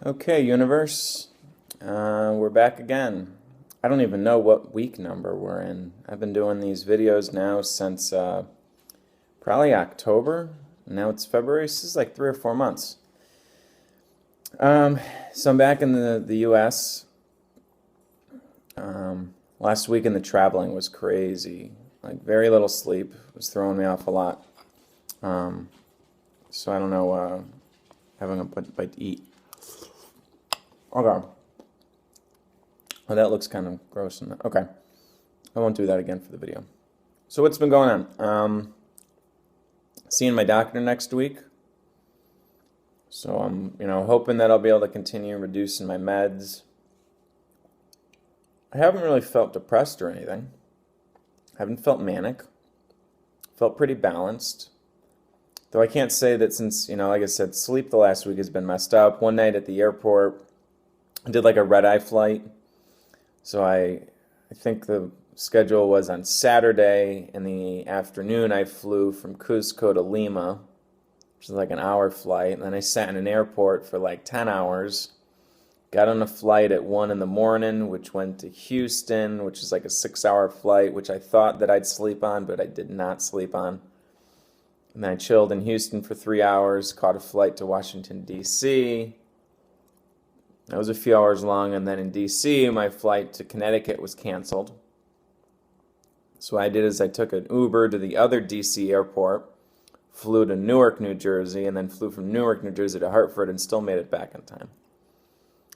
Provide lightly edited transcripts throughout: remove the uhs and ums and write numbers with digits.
Okay, universe, we're back again. I don't even know what week number we're in. I've been doing these videos now since probably October. Now it's February. This is like 3 or 4 months. So I'm back in the U.S. Last week in the traveling was crazy. Like very little sleep was throwing me off a lot. So I don't know. Having a bite to eat. Okay. Oh, that looks kind of gross. Okay. I won't do that again for the video. So what's been going on? Seeing my doctor next week. So I'm, hoping that I'll be able to continue reducing my meds. I haven't really felt depressed or anything. I haven't felt manic. Felt pretty balanced. Though I can't say that since, like I said, sleep the last week has been messed up. One night at the airport, I did like a red-eye flight. So I think the schedule was on Saturday in the afternoon. I flew from Cusco to Lima, which is like an hour flight. And then I sat in an airport for like 10 hours. Got on a flight at 1 in the morning, which went to Houston, which is like a 6-hour flight, which I thought that I'd sleep on, but I did not sleep on. And then I chilled in Houston for 3 hours, caught a flight to Washington, D.C. That was a few hours long, and then in D.C., my flight to Connecticut was canceled. So what I did is I took an Uber to the other D.C. airport, flew to Newark, New Jersey, and then flew from Newark, New Jersey to Hartford and still made it back in time.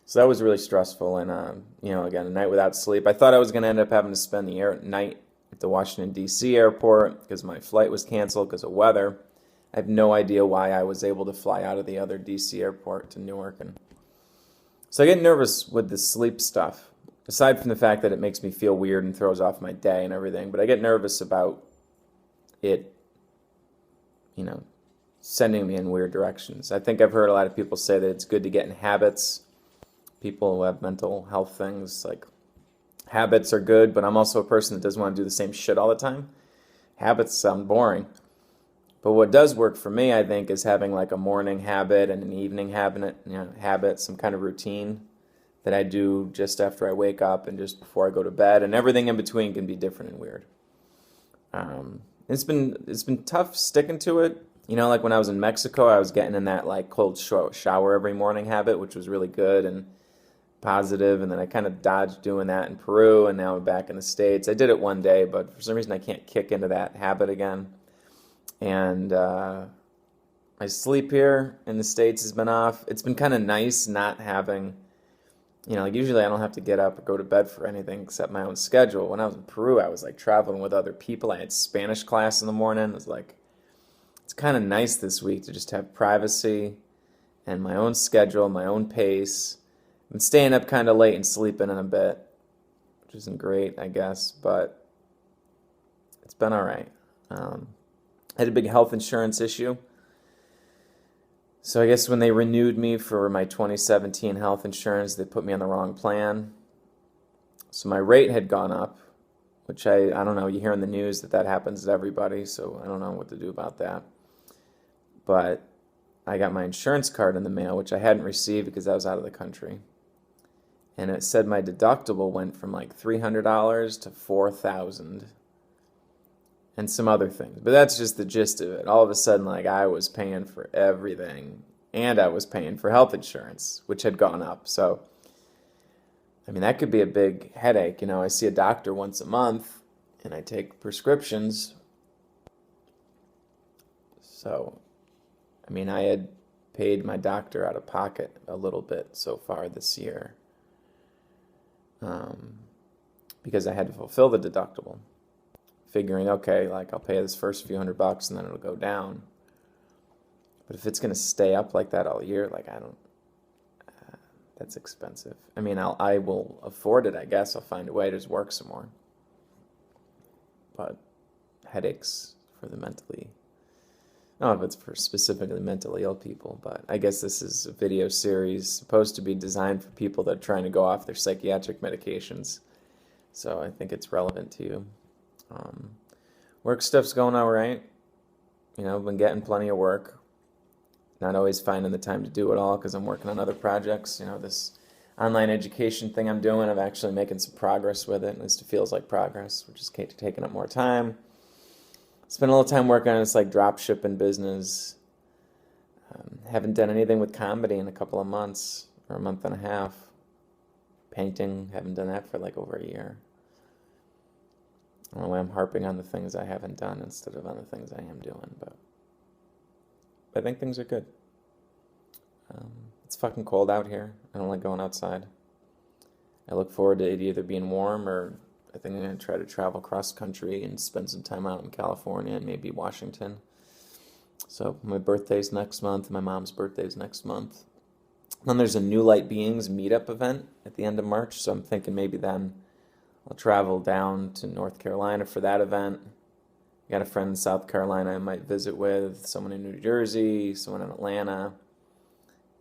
So that was really stressful, and, again, a night without sleep. I thought I was going to end up having to spend the night at the Washington, D.C. airport because my flight was canceled because of weather. I have no idea why I was able to fly out of the other D.C. airport to Newark. So I get nervous with the sleep stuff, aside from the fact that it makes me feel weird and throws off my day and everything. But I get nervous about it, sending me in weird directions. I think I've heard a lot of people say that it's good to get in habits. People who have mental health things, like habits are good, but I'm also a person that doesn't want to do the same shit all the time. Habits sound boring. But what does work for me, I think, is having like a morning habit and an evening habit, some kind of routine that I do just after I wake up and just before I go to bed, and everything in between can be different and weird. It's been tough sticking to it. Like when I was in Mexico, I was getting in that like cold shower every morning habit, which was really good and positive, and then I kind of dodged doing that in Peru, and now I'm back in the States. I did it one day, but for some reason I can't kick into that habit again. And my sleep here in the States has been off. It's been kind of nice not having, like usually I don't have to get up or go to bed for anything except my own schedule. When I was in Peru, I was like traveling with other people. I had Spanish class in the morning. It was like, it's kind of nice this week to just have privacy and my own schedule, my own pace. I'm staying up kind of late and sleeping in a bit, which isn't great, I guess, but it's been all right. I had a big health insurance issue. So I guess when they renewed me for my 2017 health insurance, they put me on the wrong plan. So my rate had gone up, which I don't know, you hear in the news that happens to everybody, so I don't know what to do about that. But I got my insurance card in the mail, which I hadn't received because I was out of the country. And it said my deductible went from like $300 to $4,000 and some other things. But that's just the gist of it. All of a sudden, like, I was paying for everything, and I was paying for health insurance, which had gone up. So, I mean, that could be a big headache. I see a doctor once a month, and I take prescriptions. So, I mean, I had paid my doctor out of pocket a little bit so far this year. Because I had to fulfill the deductible, figuring, okay, like I'll pay this first few $100 and then it'll go down. But if it's going to stay up like that all year, like that's expensive. I mean, I will afford it, I guess. I'll find a way to just work some more. But headaches for the mentally, I don't know if it's for specifically mentally ill people, but I guess this is a video series supposed to be designed for people that are trying to go off their psychiatric medications. So I think it's relevant to you. Work stuff's going all right. I've been getting plenty of work. not always finding the time to do it all because I'm working on other projects. This online education thing I'm doing, I'm actually making some progress with it. At least it feels like progress, which is taking up more time. Spent a little time working on this drop shipping business. Haven't done anything with comedy in a couple of months, or a month and a half. Painting, haven't done that for over a year. I don't know why I'm harping on the things I haven't done instead of on the things I am doing, but I think things are good. It's fucking cold out here. I don't like going outside. I look forward to it either being warm, or I think I'm going to try to travel cross country and spend some time out in California and maybe Washington. So my birthday's next month. My mom's birthday's next month. Then there's a New Light Beings meetup event at the end of March, so I'm thinking maybe then I'll travel down to North Carolina for that event. I got a friend in South Carolina I might visit with, someone in New Jersey, someone in Atlanta,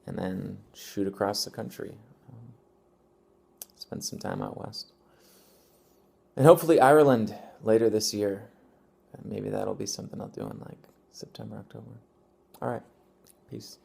and then shoot across the country. Spend some time out west. And hopefully Ireland later this year. Maybe that'll be something I'll do in September, October. All right. Peace.